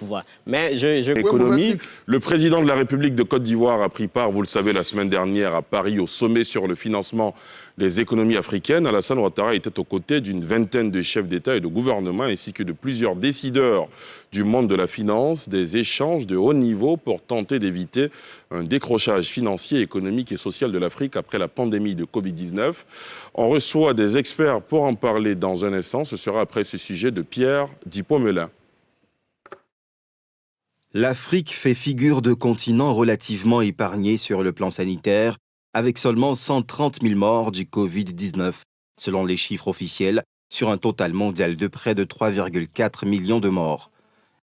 pouvoir. Mais je Économie, le président de la République de Côte d'Ivoire a pris part, vous le savez, la semaine dernière à Paris au sommet sur le financement des économies africaines. Alassane Ouattara était aux côtés d'une vingtaine de chefs d'État et de gouvernement ainsi que de plusieurs décideurs du monde de la finance, des échanges de haut niveau pour tenter d'éviter un décrochage financier, économique et social de l'Afrique après la pandémie de Covid-19. On reçoit des experts pour en parler dans un instant. Ce sera après ce sujet de Pierre Dippomelin. L'Afrique fait figure de continent relativement épargné sur le plan sanitaire, avec seulement 130 000 morts du Covid-19, selon les chiffres officiels, sur un total mondial de près de 3,4 millions de morts.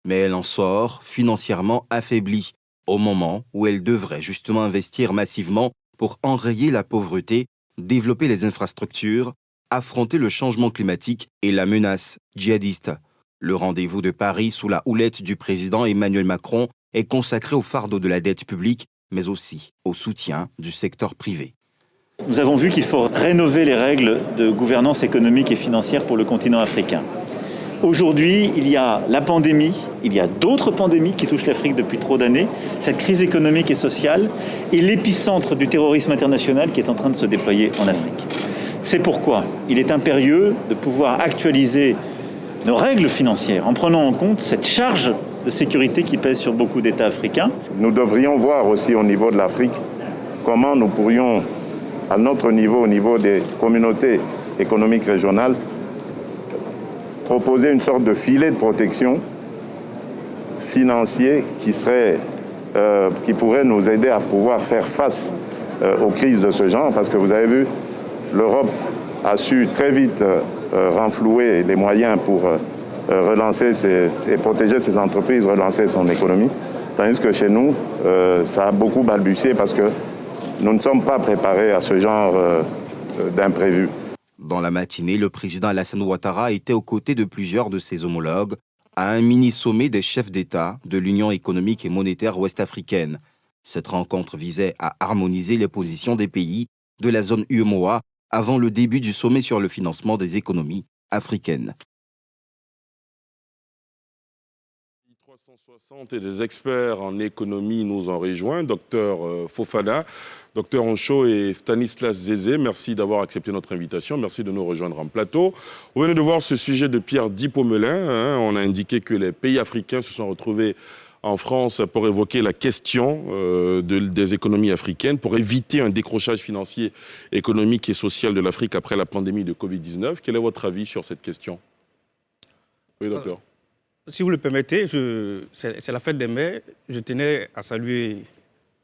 Mais elle en sort financièrement affaiblie, au moment où elle devrait justement investir massivement pour enrayer la pauvreté, développer les infrastructures, affronter le changement climatique et la menace djihadiste. Le rendez-vous de Paris sous la houlette du président Emmanuel Macron est consacré au fardeau de la dette publique, mais aussi au soutien du secteur privé. Nous avons vu qu'il faut rénover les règles de gouvernance économique et financière pour le continent africain. Aujourd'hui, il y a la pandémie, il y a d'autres pandémies qui touchent l'Afrique depuis trop d'années, cette crise économique et sociale et l'épicentre du terrorisme international qui est en train de se déployer en Afrique. C'est pourquoi il est impérieux de pouvoir actualiser nos règles financières en prenant en compte cette charge de sécurité qui pèse sur beaucoup d'États africains. Nous devrions voir aussi au niveau de l'Afrique comment nous pourrions, à notre niveau, au niveau des communautés économiques régionales, proposer une sorte de filet de protection financier qui pourrait nous aider à pouvoir faire face aux crises de ce genre, parce que vous avez vu, l'Europe a su très vite renflouer les moyens pour relancer et protéger ses entreprises, relancer son économie. Tandis que chez nous, ça a beaucoup balbutié parce que nous ne sommes pas préparés à ce genre d'imprévu. Dans la matinée, le président Alassane Ouattara était aux côtés de plusieurs de ses homologues à un mini-sommet des chefs d'État de l'Union économique et monétaire ouest-africaine. Cette rencontre visait à harmoniser les positions des pays de la zone UEMOA avant le début du sommet sur le financement des économies africaines. 360 et des experts en économie nous ont rejoints, docteur Fofana, docteur Oncho et Stanislas Zézé. Merci d'avoir accepté notre invitation. Merci de nous rejoindre en plateau. Vous venez de voir ce sujet de Pierre Dippomelin. On a indiqué que les pays africains se sont retrouvés en France pour évoquer la question des économies africaines, pour éviter un décrochage financier, économique et social de l'Afrique après la pandémie de Covid-19. Quel est votre avis sur cette question? Oui, docteur. Si vous le permettez, c'est la fête des mères. Je tenais à saluer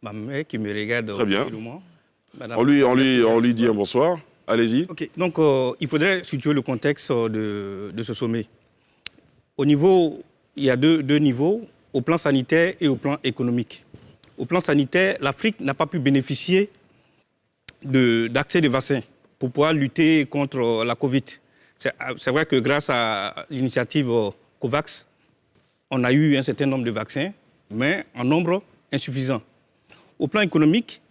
ma mère qui me regarde. Très bien. On lui dit un bonsoir. Allez-y. Okay. Donc, il faudrait situer le contexte de ce sommet. Au niveau, il y a deux niveaux, au plan sanitaire et au plan économique. Au plan sanitaire, l'Afrique n'a pas pu bénéficier d'accès des vaccins pour pouvoir lutter contre la Covid. C'est vrai que grâce à l'initiative COVAX, on a eu un certain nombre de vaccins, mais en nombre insuffisant. Au plan économique,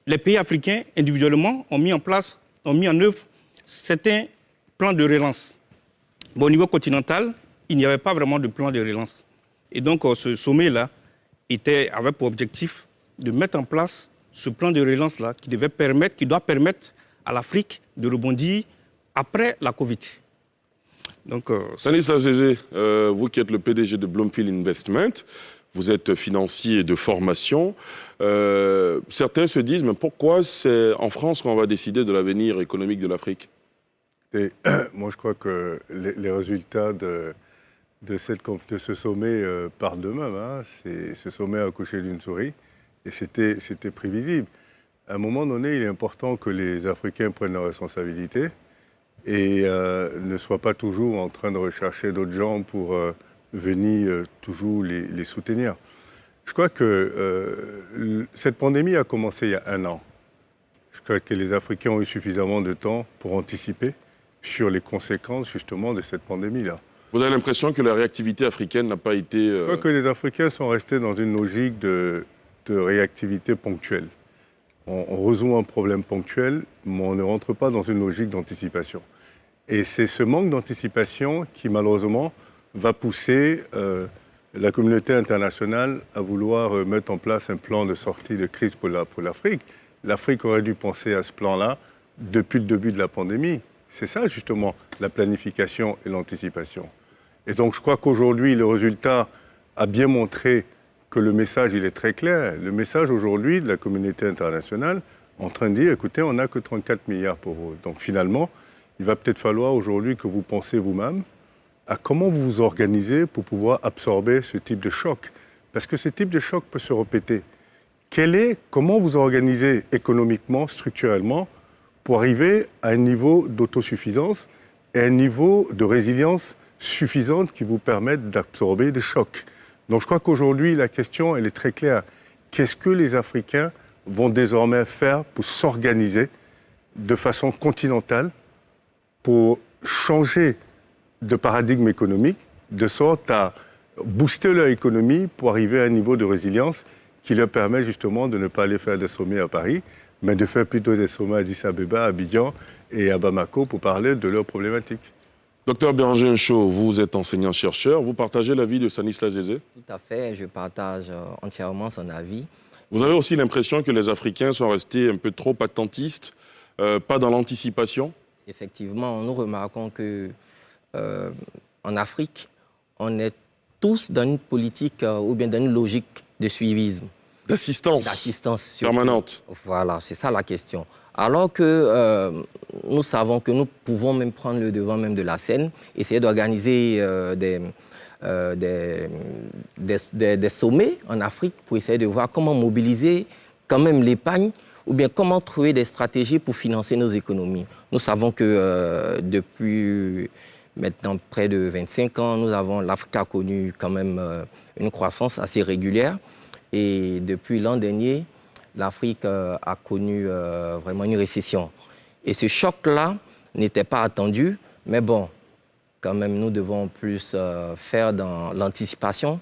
les pays africains, individuellement, ont mis en œuvre certains plans de relance. Bon, au niveau continental, il n'y avait pas vraiment de plan de relance. Et donc, ce sommet-là avait pour objectif de mettre en place ce plan de relance-là qui doit permettre à l'Afrique de rebondir après la Covid. Donc, Stanislas Zézé, vous qui êtes le PDG de Bloomfield Investment, vous êtes financier de formation. Certains se disent, mais pourquoi c'est en France qu'on va décider de l'avenir économique de l'Afrique? Moi, je crois que les résultats de ce sommet parlent d'eux-mêmes. Hein. Ce sommet a accouché d'une souris et c'était prévisible. À un moment donné, il est important que les Africains prennent leurs responsabilités et ne soient pas toujours en train de rechercher d'autres gens pour venir toujours les soutenir. Je crois que cette pandémie a commencé il y a 1 an. Je crois que les Africains ont eu suffisamment de temps pour anticiper sur les conséquences justement de cette pandémie-là. Vous avez l'impression que la réactivité africaine n'a pas été... Je crois que les Africains sont restés dans une logique de réactivité ponctuelle. On résout un problème ponctuel, mais on ne rentre pas dans une logique d'anticipation. Et c'est ce manque d'anticipation qui, malheureusement, va pousser la communauté internationale à vouloir mettre en place un plan de sortie de crise pour l'Afrique. L'Afrique aurait dû penser à ce plan-là depuis le début de la pandémie. C'est ça, justement, la planification et l'anticipation. Et donc, je crois qu'aujourd'hui, le résultat a bien montré que le message, il est très clair. Le message, aujourd'hui, de la communauté internationale, en train de dire, écoutez, on n'a que 34 milliards pour vous. Donc, finalement, il va peut-être falloir aujourd'hui que vous pensiez vous-même à comment vous vous organisez pour pouvoir absorber ce type de choc. Parce que ce type de choc peut se répéter. Comment vous organisez économiquement, structurellement, pour arriver à un niveau d'autosuffisance et un niveau de résilience suffisante qui vous permette d'absorber des chocs. Donc je crois qu'aujourd'hui, la question, elle est très claire. Qu'est-ce que les Africains vont désormais faire pour s'organiser de façon continentale, pour changer de paradigme économique, de sorte à booster leur économie pour arriver à un niveau de résilience qui leur permet justement de ne pas aller faire des sommets à Paris, mais de faire plutôt des sommets à Addis Abeba, à Abidjan et à Bamako pour parler de leurs problématiques. Docteur Béranger Ncho, vous êtes enseignant-chercheur. Vous partagez l'avis de Stanislas Zézé? Tout à fait, je partage entièrement son avis. Vous avez aussi l'impression que les Africains sont restés un peu trop attentistes, pas dans l'anticipation? Effectivement, nous remarquons que en Afrique, on est tous dans une politique ou bien dans une logique de suivisme. D'assistance permanente. Voilà, c'est ça la question. Alors que nous savons que nous pouvons même prendre le devant même de la scène, essayer d'organiser des sommets en Afrique pour essayer de voir comment mobiliser quand même l'épargne ou bien comment trouver des stratégies pour financer nos économies. Nous savons que depuis maintenant près de 25 ans, l'Afrique a connu quand même une croissance assez régulière. Et depuis l'an dernier, l'Afrique a connu vraiment une récession. Et ce choc-là n'était pas attendu, mais bon, quand même, nous devons plus faire dans l'anticipation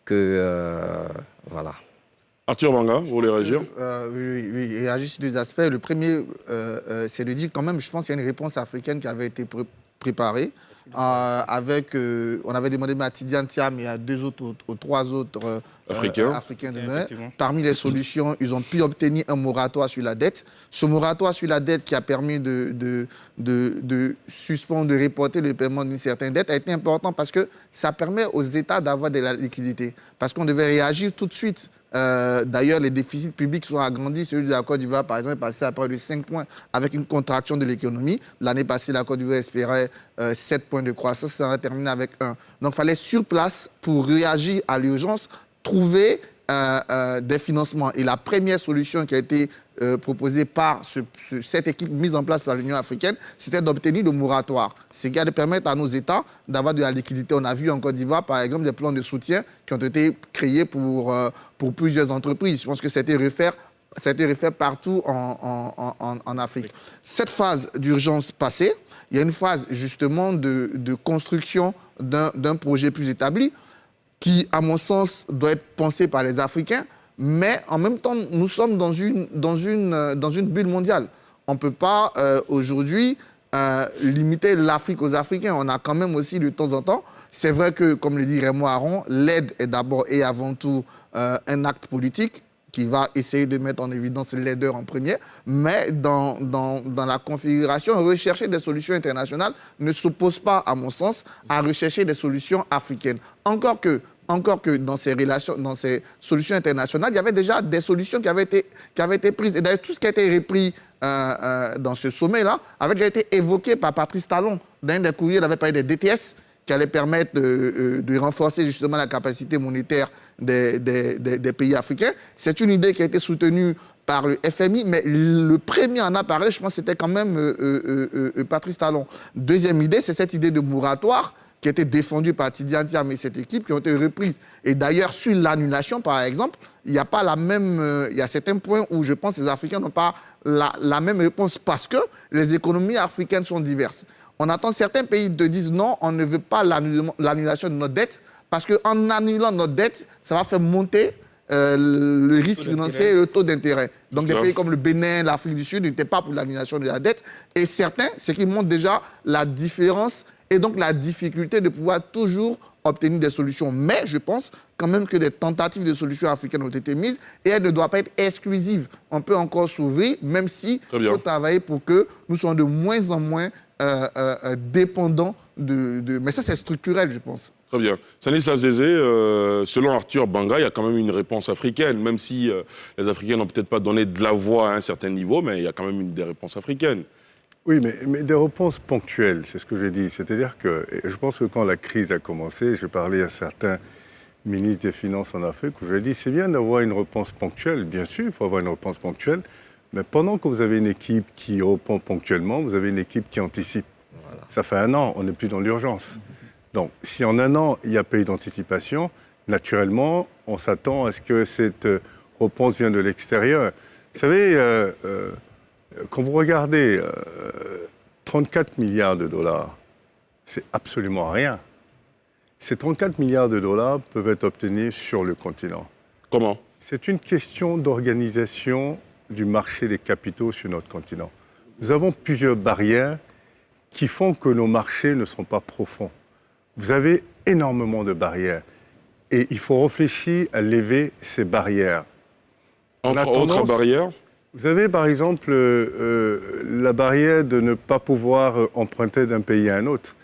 que... voilà. Arthur Banga, vous voulez réagir? Oui, et réagir sur deux aspects. Le premier, c'est de dire quand même, je pense qu'il y a une réponse africaine qui avait été préparée. On avait demandé à Tidiane Thiam et à trois autres Africains de mer. Parmi les solutions, ils ont pu obtenir un moratoire sur la dette. Ce moratoire sur la dette qui a permis de suspendre, de reporter le paiement d'une certaine dette a été important parce que ça permet aux États d'avoir de la liquidité. Parce qu'on devait réagir tout de suite. D'ailleurs, les déficits publics sont agrandis. Celui de la Côte d'Ivoire, par exemple, est passé à près de 5 points avec une contraction de l'économie. L'année passée, la Côte d'Ivoire espérait 7 points de croissance. Ça a terminé avec 1. Donc, il fallait sur place, pour réagir à l'urgence, trouver des financements. Et la première solution qui a été proposée par cette équipe mise en place par l'Union africaine, c'était d'obtenir le moratoire. Ce qui allait permettre à nos États d'avoir de la liquidité. On a vu en Côte d'Ivoire, par exemple, des plans de soutien qui ont été créés pour plusieurs entreprises. Je pense que ça a été refait partout en Afrique. Cette phase d'urgence passée, il y a une phase justement de construction d'un projet plus établi qui, à mon sens, doit être pensé par les Africains, mais en même temps, nous sommes dans une bulle mondiale. On ne peut pas aujourd'hui limiter l'Afrique aux Africains. On a quand même aussi de temps en temps, c'est vrai que, comme le dit Raymond Aron, l'aide est d'abord et avant tout un acte politique qui va essayer de mettre en évidence l'aideur en premier, mais dans la configuration, rechercher des solutions internationales ne s'oppose pas, à mon sens, à rechercher des solutions africaines. Encore que dans ces relations, dans ces solutions internationales, il y avait déjà des solutions qui avaient été prises. Et d'ailleurs, tout ce qui a été repris dans ce sommet-là avait déjà été évoqué par Patrice Talon. Dans un des courriers, il avait parlé des DTS, qui allait permettre de renforcer justement la capacité monétaire des pays africains. C'est une idée qui a été soutenue par le FMI, mais le premier en a parlé, je pense, c'était quand même Patrice Talon. Deuxième idée, c'est cette idée de moratoire qui a été défendue par Tidiane Thiam et cette équipe, qui ont été reprises. Et d'ailleurs, sur l'annulation, par exemple, il n'y a pas la même... il y a certains points où je pense que les Africains n'ont pas la même réponse parce que les économies africaines sont diverses. On attend certains pays te disent non, on ne veut pas l'annulation de notre dette parce qu'en annulant notre dette, ça va faire monter le risque financier et le taux d'intérêt. Donc des pays comme le Bénin, l'Afrique du Sud n'étaient pas pour l'annulation de la dette. Et certains, c'est qu'ils montrent déjà la différence et donc la difficulté de pouvoir toujours obtenir des solutions. Mais je pense quand même que des tentatives de solutions africaines ont été mises et elles ne doivent pas être exclusives. On peut encore s'ouvrir, même si il faut travailler pour que nous soyons de moins en moins dépendants de... Mais ça, c'est structurel, je pense. Très bien. Stanislas Zézé, selon Arthur Banga, il y a quand même une réponse africaine, même si les Africains n'ont peut-être pas donné de la voix à un certain niveau, mais il y a quand même des réponses africaines. Oui, mais des réponses ponctuelles, c'est ce que j'ai dit. C'est-à-dire que je pense que quand la crise a commencé, j'ai parlé à certains ministres des Finances en Afrique, où je leur ai dit, c'est bien d'avoir une réponse ponctuelle, bien sûr, il faut avoir une réponse ponctuelle, mais pendant que vous avez une équipe qui répond ponctuellement, vous avez une équipe qui anticipe. Voilà. Ça fait 1 an, on n'est plus dans l'urgence. Donc, si en 1 an, il n'y a pas eu d'anticipation, naturellement, on s'attend à ce que cette réponse vienne de l'extérieur. Vous savez, quand vous regardez 34 milliards de dollars, c'est absolument rien. Ces 34 milliards de dollars peuvent être obtenus sur le continent. Comment? C'est une question d'organisation du marché des capitaux sur notre continent. Nous avons plusieurs barrières qui font que nos marchés ne sont pas profonds. Vous avez énormément de barrières et il faut réfléchir à lever ces barrières. Entre autres barrières? Vous avez par exemple la barrière de ne pas pouvoir emprunter d'un pays à un autre.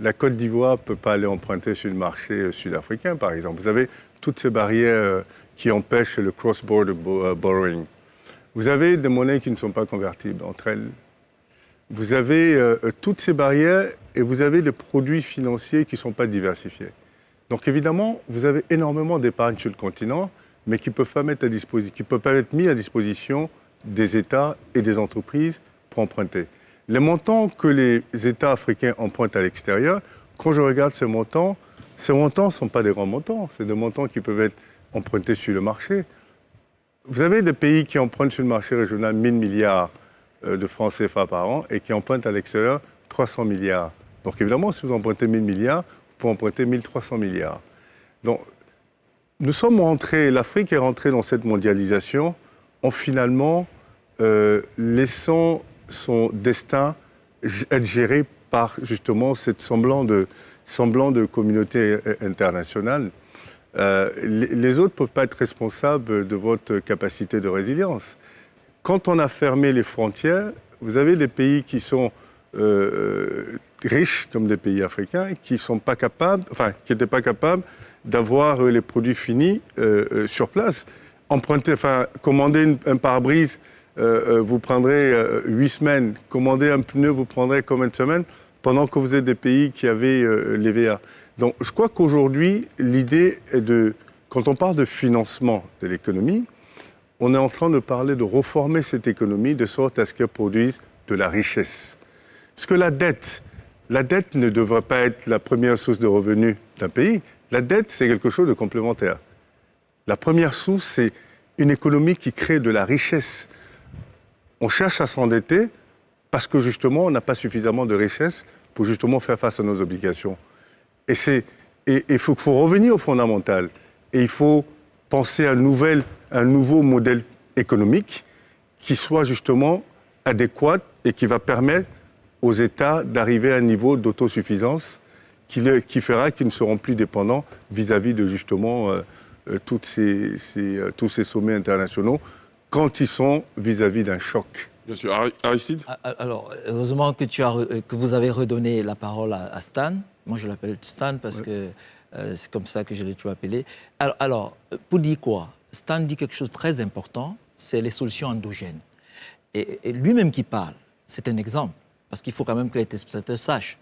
La Côte d'Ivoire ne peut pas aller emprunter sur le marché sud-africain, par exemple. Vous avez toutes ces barrières qui empêchent le cross-border borrowing. Vous avez des monnaies qui ne sont pas convertibles entre elles. Vous avez toutes ces barrières et vous avez des produits financiers qui ne sont pas diversifiés. Donc évidemment, vous avez énormément d'épargne sur le continent, mais qui ne peuvent pas être mis à disposition des États et des entreprises pour emprunter. Les montants que les États africains empruntent à l'extérieur, quand je regarde ces montants ne sont pas des grands montants. C'est des montants qui peuvent être empruntés sur le marché. Vous avez des pays qui empruntent sur le marché régional 1000 milliards de francs CFA par an et qui empruntent à l'extérieur 300 milliards. Donc évidemment, si vous empruntez 1000 milliards, vous pouvez emprunter 1300 milliards. Donc nous sommes rentrés, l'Afrique est rentrée dans cette mondialisation en finalement laissant son destin être géré par justement cette semblant de communauté internationale. Les autres ne peuvent pas être responsables de votre capacité de résilience. Quand on a fermé les frontières, vous avez des pays qui sont riches, comme des pays africains, qui n'étaient pas capables d'avoir les produits finis sur place. Commander un pare-brise, vous prendrez 8 semaines. Commander un pneu, vous prendrez combien de semaines? Pendant que vous êtes des pays qui avaient l'EVA. Donc je crois qu'aujourd'hui, l'idée est quand on parle de financement de l'économie, on est en train de parler de reformer cette économie de sorte à ce qu'elle produise de la richesse. Parce que la dette ne devrait pas être la première source de revenus d'un pays. La dette, c'est quelque chose de complémentaire. La première source, c'est une économie qui crée de la richesse. On cherche à s'endetter parce que justement, on n'a pas suffisamment de richesse pour justement faire face à nos obligations. Et il faut revenir au fondamental. Et il faut penser à un nouveau modèle économique qui soit justement adéquat et qui va permettre aux États d'arriver à un niveau d'autosuffisance qui fera qu'ils ne seront plus dépendants vis-à-vis de justement tous ces sommets internationaux quand ils sont vis-à-vis d'un choc. Bien sûr. Aristide? Alors, heureusement que vous avez redonné la parole à Stan. Moi, je l'appelle Stan parce que c'est comme ça que je l'ai toujours appelé. Alors, pour dire quoi? Stan dit quelque chose de très important, c'est les solutions endogènes. Et lui-même qui parle, c'est un exemple, parce qu'il faut quand même que les téléspectateurs sachent.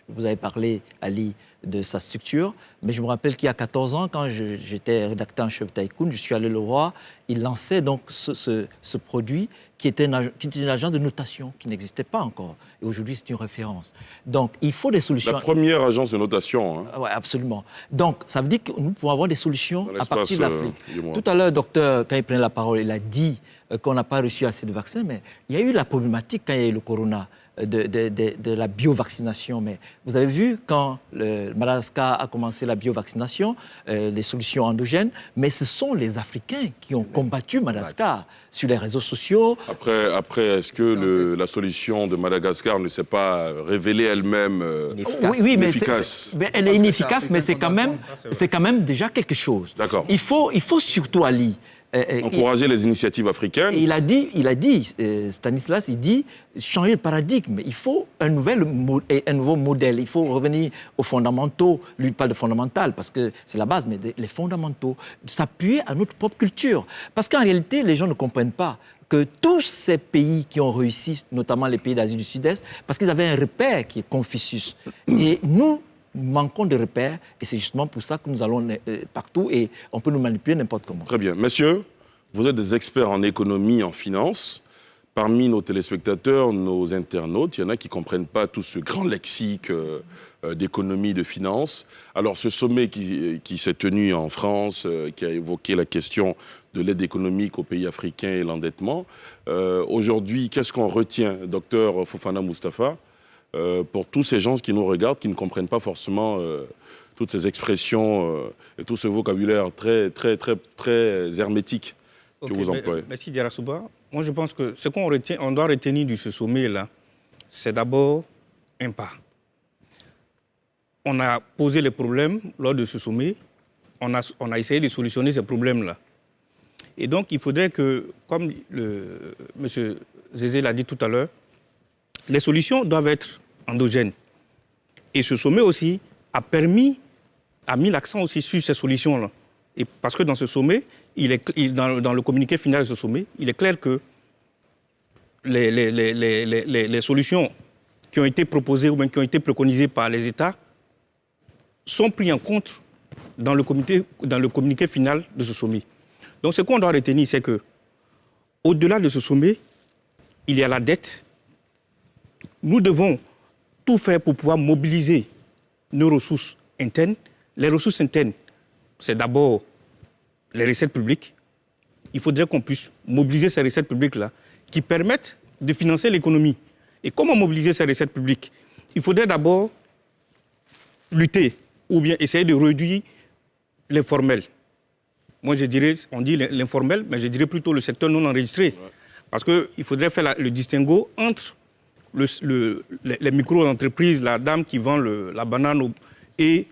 Vous avez parlé, Ali, de sa structure, mais je me rappelle qu'il y a 14 ans, quand j'étais rédacteur en chef de Tycoon, je suis allé le voir, il lançait donc ce produit qui était une agence de notation qui n'existait pas encore. Et aujourd'hui, c'est une référence. Donc, il faut des solutions. La première agence de notation. Hein. Oui, absolument. Donc, ça veut dire que nous pouvons avoir des solutions à partir de l'Afrique. Tout à l'heure, docteur, quand il prenait la parole, il a dit qu'on n'a pas reçu assez de vaccins, mais il y a eu la problématique quand il y a eu le corona. de la biovaccination. Mais vous avez vu, quand le Madagascar a commencé la biovaccination, les solutions endogènes, mais ce sont les Africains qui ont combattu Madagascar sur les réseaux sociaux. Après est-ce que la solution de Madagascar ne s'est pas révélée elle-même Oui, mais inefficace? elle est inefficace, mais c'est quand même déjà quelque chose. D'accord. Il faut surtout, Ali, encourager les initiatives africaines. Il a dit, Stanislas, il dit changer de paradigme. Il faut un nouveau modèle. Il faut revenir aux fondamentaux. Lui, il parle de fondamental parce que c'est la base, mais les fondamentaux, s'appuyer à notre propre culture. Parce qu'en réalité, les gens ne comprennent pas que tous ces pays qui ont réussi, notamment les pays d'Asie du Sud-Est, parce qu'ils avaient un repère qui est Confucius. Et nous manquons de repères, et c'est justement pour ça que nous allons partout et on peut nous manipuler n'importe comment. Très bien. Messieurs, vous êtes des experts en économie, en finance. Parmi nos téléspectateurs, nos internautes, il y en a qui ne comprennent pas tout ce grand lexique d'économie, de finance. Alors, ce sommet qui s'est tenu en France, qui a évoqué la question de l'aide économique aux pays africains et l'endettement, aujourd'hui, qu'est-ce qu'on retient, docteur Fofana Mustapha, pour tous ces gens qui nous regardent, qui ne comprennent pas forcément toutes ces expressions et tout ce vocabulaire très, très, très, très hermétique que vous employez. Merci Diarra Souba. Moi, je pense que ce qu'on doit retenir de ce sommet-là, c'est d'abord un pas. On a posé les problèmes lors de ce sommet. On a essayé de solutionner ces problèmes-là. Et donc, il faudrait que, comme M. Zézé l'a dit tout à l'heure, les solutions doivent être endogènes. Et ce sommet aussi a mis l'accent aussi sur ces solutions-là. Et parce que dans ce sommet, dans le communiqué final de ce sommet, il est clair que les solutions qui ont été proposées ou même qui ont été préconisées par les États sont prises en compte dans le communiqué final de ce sommet. Donc ce qu'on doit retenir, c'est que au-delà de ce sommet, il y a la dette. Nous devons tout faire pour pouvoir mobiliser nos ressources internes. Les ressources internes, c'est d'abord les recettes publiques. Il faudrait qu'on puisse mobiliser ces recettes publiques-là qui permettent de financer l'économie. Et comment mobiliser ces recettes publiques? Il faudrait d'abord lutter ou bien essayer de réduire l'informel. Moi, je dirais, on dit l'informel, mais je dirais plutôt le secteur non enregistré. Ouais. Parce qu'il faudrait faire le distinguo entre les micro-entreprises, la dame qui vend la banane et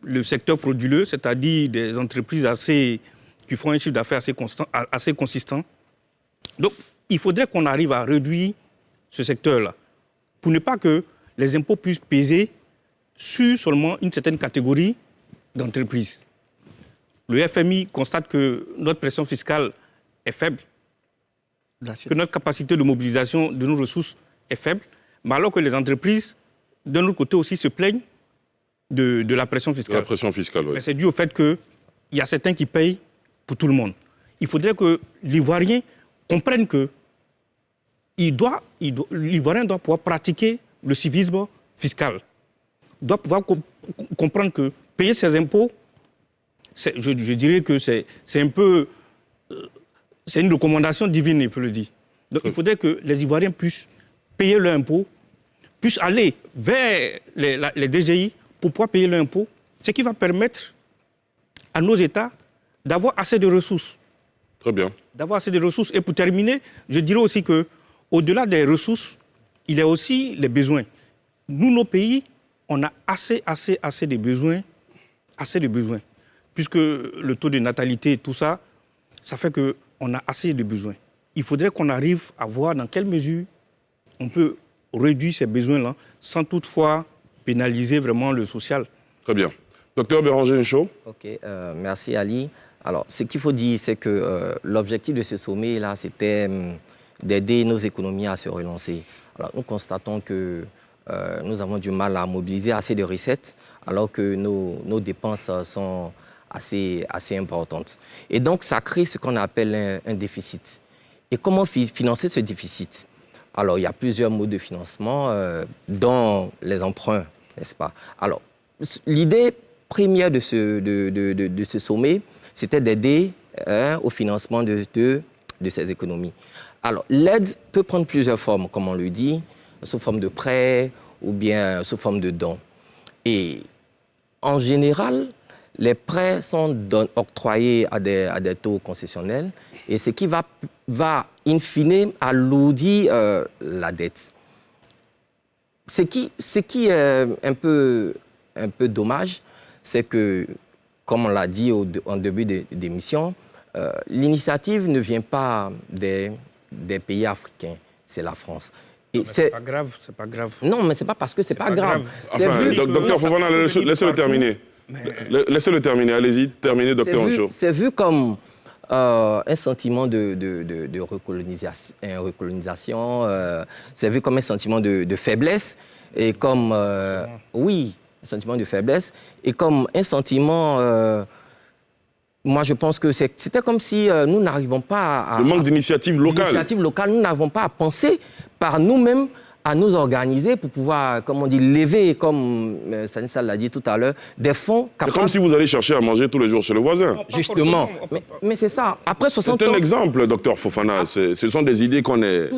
le secteur frauduleux, c'est-à-dire des entreprises qui font un chiffre d'affaires assez consistant. Donc, il faudrait qu'on arrive à réduire ce secteur-là pour ne pas que les impôts puissent peser sur seulement une certaine catégorie d'entreprises. Le FMI constate que notre pression fiscale est faible, que notre capacité de mobilisation de nos ressources est faible, mais alors que les entreprises, d'un autre côté aussi, se plaignent de la pression fiscale. La pression fiscale, oui. Mais c'est dû au fait qu'il y a certains qui payent pour tout le monde. Il faudrait que l'Ivoirien comprenne que l'Ivoirien doit pouvoir pratiquer le civisme fiscal. Il doit pouvoir comprendre que payer ses impôts, je dirais que c'est un peu... c'est une recommandation divine, il peut le dire. Donc il faudrait que les Ivoiriens puissent payer leurs impôts, puissent aller vers les DGI pour pouvoir payer leurs impôts, ce qui va permettre à nos États d'avoir assez de ressources. Très bien. D'avoir assez de ressources. Et pour terminer, je dirais aussi qu'au-delà des ressources, il y a aussi les besoins. Nous, nos pays, on a assez de besoins, puisque le taux de natalité et tout ça, ça fait qu'on a assez de besoins. Il faudrait qu'on arrive à voir dans quelle mesure on peut réduire ces besoins-là sans toutefois pénaliser vraiment le social. Très bien. Docteur Béranger Ncho. Ok, merci Ali. Alors, ce qu'il faut dire, c'est que l'objectif de ce sommet-là, c'était d'aider nos économies à se relancer. Alors, nous constatons que nous avons du mal à mobiliser assez de recettes, alors que nos dépenses sont assez importantes. Et donc, ça crée ce qu'on appelle un déficit. Et comment financer ce déficit? Alors, il y a plusieurs modes de financement, dont les emprunts, n'est-ce pas? Alors, l'idée première de ce sommet, c'était d'aider au financement de ces économies. Alors, l'aide peut prendre plusieurs formes, comme on le dit. sous forme de prêts ou bien sous forme de dons. Et en général, les prêts sont octroyés à des taux concessionnels et ce qui va in fine alourdir la dette. Ce qui est un peu dommage, c'est que, comme on l'a dit en début d'émission, l'initiative ne vient pas des pays africains, c'est la France. Et c'est pas grave, c'est pas grave. Non, mais c'est pas parce que c'est pas grave. Enfin, docteur Fofana, laissez-le terminer. Laissez-le terminer, allez-y, terminez, docteur Oncho. C'est vu comme un sentiment de recolonisation, c'est vu comme un sentiment de faiblesse, et comme, oui, un sentiment de faiblesse, et comme un sentiment, moi je pense que c'était comme si nous n'arrivons pas à... Le manque d'initiative locale. L'initiative locale, nous n'avons pas à penser par nous-mêmes à nous organiser pour pouvoir, comme on dit, lever, comme Stanislas l'a dit tout à l'heure, des fonds capables... C'est comme si vous allez chercher à manger tous les jours chez le voisin. Justement. Mais c'est ça. Après 60 ans... C'est un exemple, docteur Fofana. Ce sont des idées qu'on est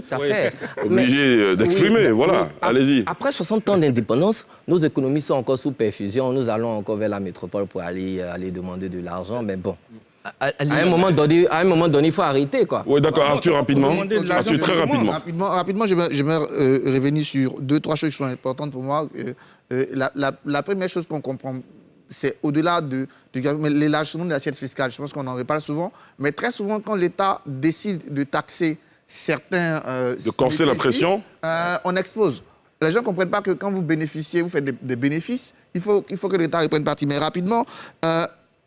obligé d'exprimer. Voilà, allez-y. Après 60 ans d'indépendance, nos économies sont encore sous perfusion. Nous allons encore vers la métropole pour aller demander de l'argent. Mais bon... À un moment donné, il faut arrêter, quoi. Oui, d'accord. Arthur, rapidement. Arthur, très rapidement. Rapidement, je vais revenir sur 2-3 choses qui sont importantes pour moi. La première chose qu'on comprend, c'est au-delà de l'élargissement de l'assiette fiscale. Je pense qu'on en reparle souvent. Mais très souvent, quand l'État décide de taxer certains... de corser la pression, on explose. Les gens ne comprennent pas que quand vous bénéficiez, vous faites des bénéfices, il faut que l'État reprenne partie. Mais rapidement...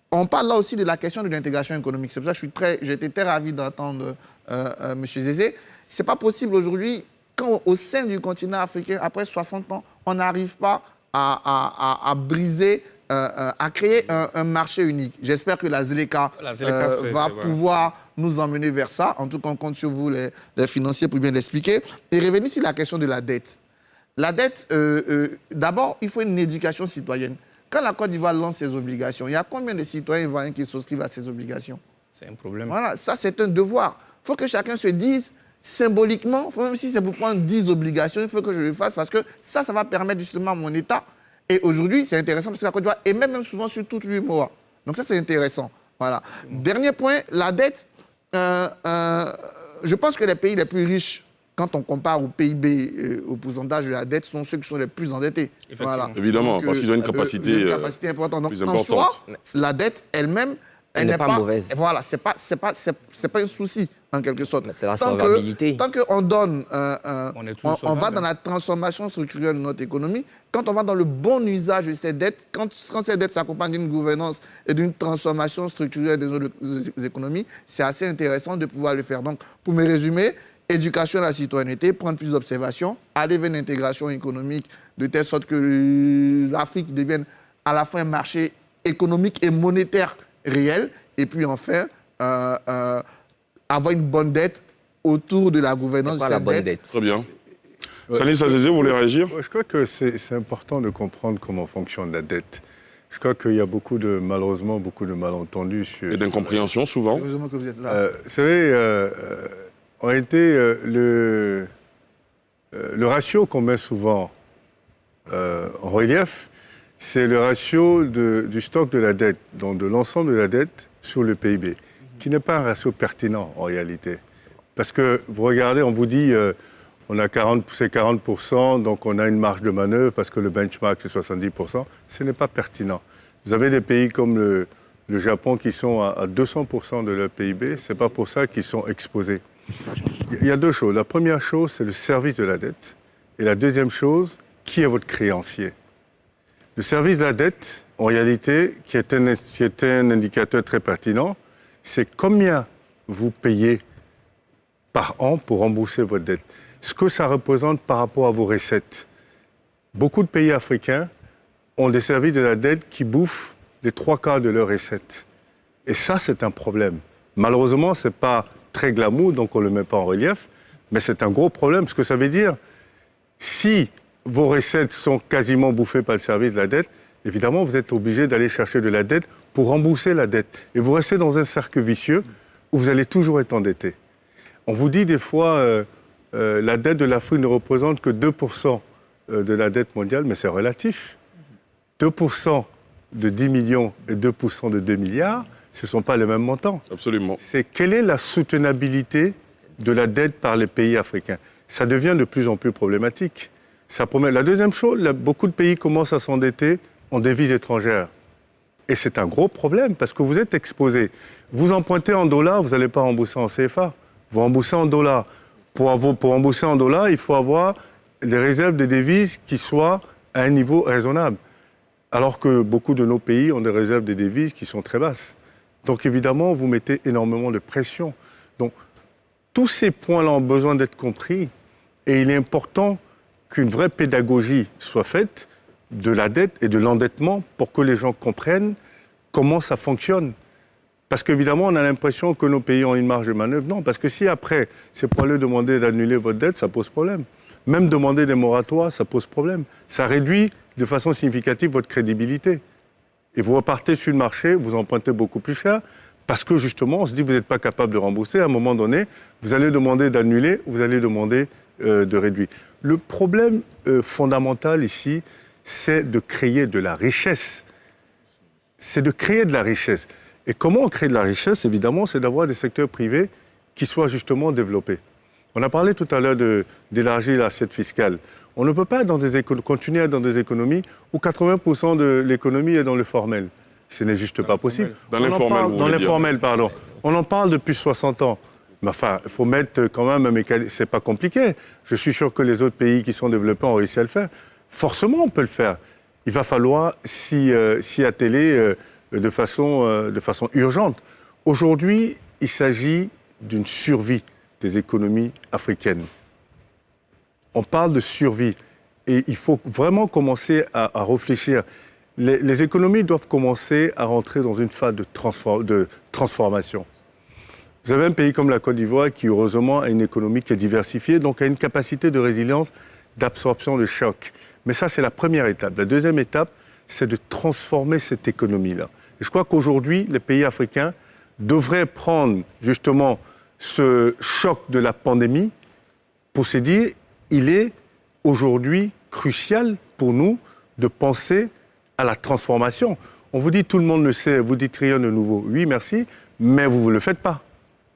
on parle là aussi de la question de l'intégration économique. C'est pour ça que j'ai été très ravi d'entendre M. Zézé. Ce n'est pas possible aujourd'hui, quand au sein du continent africain, après 60 ans, on n'arrive pas à briser, à créer un marché unique. J'espère que la ZLECA va pouvoir nous emmener vers ça. En tout cas, on compte sur vous, les financiers, pour bien l'expliquer. Et revenir sur la question de la dette. La dette, d'abord, il faut une éducation citoyenne. Quand la Côte d'Ivoire lance ses obligations, il y a combien de citoyens ivoiriens qui souscrivent à ces obligations? C'est un problème. Voilà, ça c'est un devoir. Il faut que chacun se dise symboliquement, même si c'est pour prendre 10 obligations, il faut que je le fasse parce que ça va permettre justement à mon État. Et aujourd'hui, c'est intéressant parce que la Côte d'Ivoire émet même souvent sur toutes 8 mois. Donc ça, c'est intéressant. Voilà. Dernier point, la dette. Je pense que les pays les plus riches, quand on compare au PIB, au pourcentage de la dette, sont ceux qui sont les plus endettés. Voilà. Évidemment, parce qu'ils ont une capacité importante. Donc, plus en importante. soi, la dette elle-même, elle n'est pas mauvaise. Voilà, c'est pas un souci, en quelque sorte. C'est la solvabilité. Tant qu'on donne, on va dans la transformation structurelle de notre économie, quand on va dans le bon usage de ces dettes, quand ces dettes s'accompagnent d'une gouvernance et d'une transformation structurelle des économies, c'est assez intéressant de pouvoir le faire. Donc, pour me résumer, éducation à la citoyenneté, prendre plus d'observations, aller vers une intégration économique de telle sorte que l'Afrique devienne à la fois un marché économique et monétaire réel. Et puis enfin, avoir une bonne dette autour de la gouvernance de cette dette. Très bien. Stanislas Zézé, vous voulez réagir? Je crois que c'est important de comprendre comment fonctionne la dette. Je crois qu'il y a malheureusement beaucoup de malentendus. Et d'incompréhension souvent. Heureusement que vous êtes là. Vous savez, en réalité, le ratio qu'on met souvent en relief, c'est le ratio du stock de la dette, donc de l'ensemble de la dette sur le PIB, qui n'est pas un ratio pertinent en réalité. Parce que vous regardez, on vous dit, c'est 40%, donc on a une marge de manœuvre parce que le benchmark c'est 70%. Ce n'est pas pertinent. Vous avez des pays comme le Japon qui sont à 200% de leur PIB, ce n'est pas pour ça qu'ils sont exposés. Il y a deux choses. La première chose, c'est le service de la dette. Et la deuxième chose, qui est votre créancier? Le service de la dette, en réalité, qui est un indicateur très pertinent, c'est combien vous payez par an pour rembourser votre dette. Ce que ça représente par rapport à vos recettes. Beaucoup de pays africains ont des services de la dette qui bouffent les 3/4 de leurs recettes. Et ça, c'est un problème. Malheureusement, ce n'est pas très glamour, donc on ne le met pas en relief, mais c'est un gros problème. Ce que ça veut dire, si vos recettes sont quasiment bouffées par le service de la dette, évidemment, vous êtes obligé d'aller chercher de la dette pour rembourser la dette. Et vous restez dans un cercle vicieux où vous allez toujours être endetté. On vous dit des fois, la dette de l'Afrique ne représente que 2% de la dette mondiale, mais c'est relatif. 2% de 10 millions et 2% de 2 milliards, ce ne sont pas les mêmes montants. Absolument. C'est quelle est la soutenabilité de la dette par les pays africains? Ça devient de plus en plus problématique. La deuxième chose, beaucoup de pays commencent à s'endetter en devises étrangères. Et c'est un gros problème parce que vous êtes exposé. Vous empruntez en dollars, vous n'allez pas rembourser en CFA. Vous remboursez en dollars. Pour rembourser en dollars, il faut avoir des réserves de devises qui soient à un niveau raisonnable. Alors que beaucoup de nos pays ont des réserves de devises qui sont très basses. Donc évidemment, vous mettez énormément de pression. Donc tous ces points-là ont besoin d'être compris. Et il est important qu'une vraie pédagogie soit faite de la dette et de l'endettement pour que les gens comprennent comment ça fonctionne. Parce qu'évidemment, on a l'impression que nos pays ont une marge de manœuvre. Non, parce que si après, c'est pour aller demander d'annuler votre dette, ça pose problème. Même demander des moratoires, ça pose problème. Ça réduit de façon significative votre crédibilité. Et vous repartez sur le marché, vous empruntez beaucoup plus cher, parce que justement, on se dit que vous n'êtes pas capable de rembourser. À un moment donné, vous allez demander d'annuler, vous allez demander de réduire. Le problème fondamental ici, c'est de créer de la richesse. C'est de créer de la richesse. Et comment on crée de la richesse, évidemment, c'est d'avoir des secteurs privés qui soient justement développés. On a parlé tout à l'heure d'élargir l'assiette fiscale. On ne peut pas continuer à être dans des économies où 80% de l'économie est dans le formel. Ce n'est juste pas possible. Dans l'informel, dans l'informel, pardon. On en parle depuis 60 ans. Mais enfin, il faut mettre quand même un mécanisme. C'est pas compliqué. Je suis sûr que les autres pays qui sont développés ont réussi à le faire. Forcément, on peut le faire. Il va falloir s'y atteler de façon urgente. Aujourd'hui, il s'agit d'une survie des économies africaines. On parle de survie et il faut vraiment commencer à réfléchir. Les économies doivent commencer à rentrer dans une phase de transformation. Vous avez un pays comme la Côte d'Ivoire qui, heureusement, a une économie qui est diversifiée, donc a une capacité de résilience, d'absorption de chocs. Mais ça, c'est la première étape. La deuxième étape, c'est de transformer cette économie-là. Et je crois qu'aujourd'hui, les pays africains devraient prendre justement ce choc de la pandémie pour se dire il est aujourd'hui crucial pour nous de penser à la transformation. On vous dit tout le monde le sait, vous dites rien de nouveau. Oui, merci, mais vous ne le faites pas.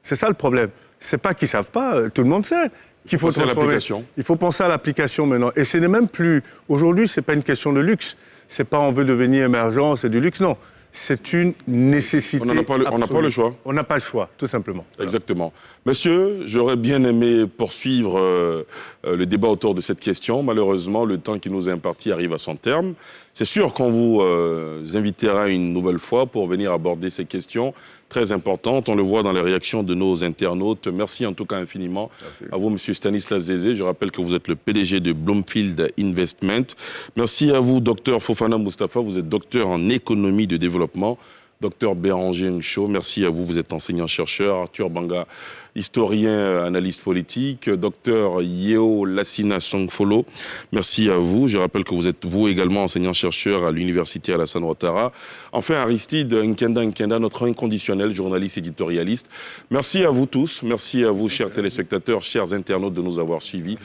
C'est ça le problème. C'est pas qu'ils ne savent pas, tout le monde sait qu'il faut transformer. Il faut penser à l'application maintenant. Et ce n'est même plus... Aujourd'hui, ce n'est pas une question de luxe. Ce n'est pas on veut devenir émergent, c'est du luxe, non. C'est une nécessité. On n'a pas le choix. On n'a pas le choix, tout simplement. Exactement. Monsieur, j'aurais bien aimé poursuivre le débat autour de cette question. Malheureusement, le temps qui nous est imparti arrive à son terme. C'est sûr qu'on vous invitera une nouvelle fois pour venir aborder ces questions très importantes. On le voit dans les réactions de nos internautes. Merci en tout cas infiniment à vous, monsieur Stanislas Zézé. Je rappelle que vous êtes le PDG de Bloomfield Investment. Merci à vous, docteur Fofana Mustapha. Vous êtes docteur en économie de développement. Docteur Béranger Ncho, merci à vous. Vous êtes enseignant-chercheur. Arthur Banga, historien, analyste politique. Docteur Yeo Lassina Songfolo, merci à vous. Je rappelle que vous êtes, vous également, enseignant-chercheur à l'université Alassane Ouattara. Enfin, Aristide Nkenda, notre inconditionnel journaliste éditorialiste. Merci à vous tous. Merci à vous, chers téléspectateurs, chers internautes, de nous avoir suivis.